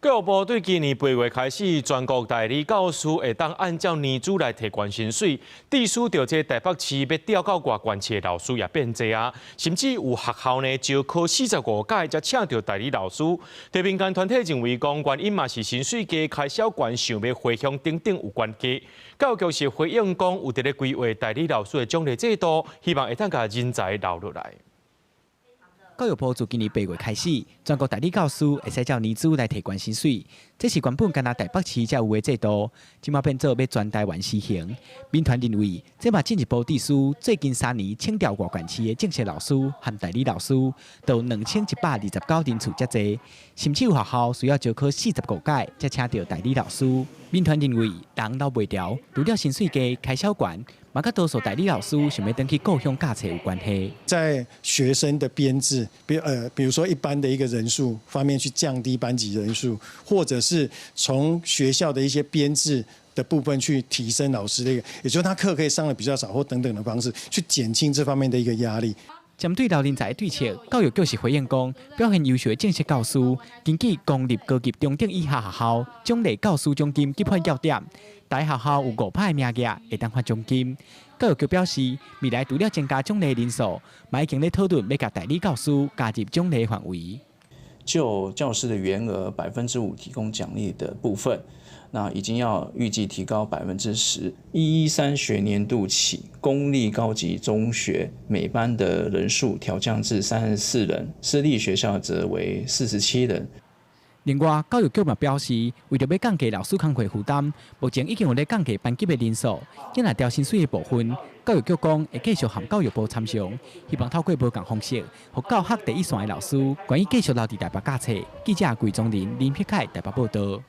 教育部对今年8月开始，全国代理教师会当按照年资来提悬薪水。地书着这台北市要调到外县市的老师也变多啊，甚至有学校呢招考45届才请到代理老师。对民间团体认为，讲原因嘛是薪水低、开销悬，想要回乡等等有关系。教育局是回应讲，有伫咧规划代理老师的奖励制度，希望会当甲人才留落来。 教育部自今年8月开始，全国代理教师会使照年资来提悬薪水，这是原本干那台北市才有的制度，今麦变做要全台湾施行。民团认为，这嘛进一步地书最近3年请调外县市的正式老师和代理老师，都2129人次才济，甚至有学校需要招考45届才请到代理老师。民团认为，人留袂调，除了薪水低、开销悬。 嘛，跟多数代理老师想要登去故乡教册有关系。在学生的编制，比如说一般的一个人数方面去降低班级人数，或者是从学校的一些编制的部分去提升老师的一个，也就是他课可以上的比较少或等等的方式，去减轻这方面的一个压力。 针对老人才的对策，教育局是回应讲，表现优秀的正式教师，根据公立、高级、中等以下学校奖励教师奖金计判要点，大学校有5%的名额会当发奖金。教育局表示，未来除了增加奖励人数，嘛已经咧讨论要甲代理教师加入奖励范围。就教师的员额5%提供奖励的部分。 那已经要预计提高10%，113学年度起，公立高级中学每班的人数调降至34人，私立学校则为47人。另外，教育局嘛表示，为着要降低老师工课负担，目前已经有咧降低班级的人数，今来调薪水的部分，教育局讲会继续和教育部参详，希望透过无同方式，和教学第一线的老师，关于继续留伫台北教册。记者桂宗林、林撇凯台北报道。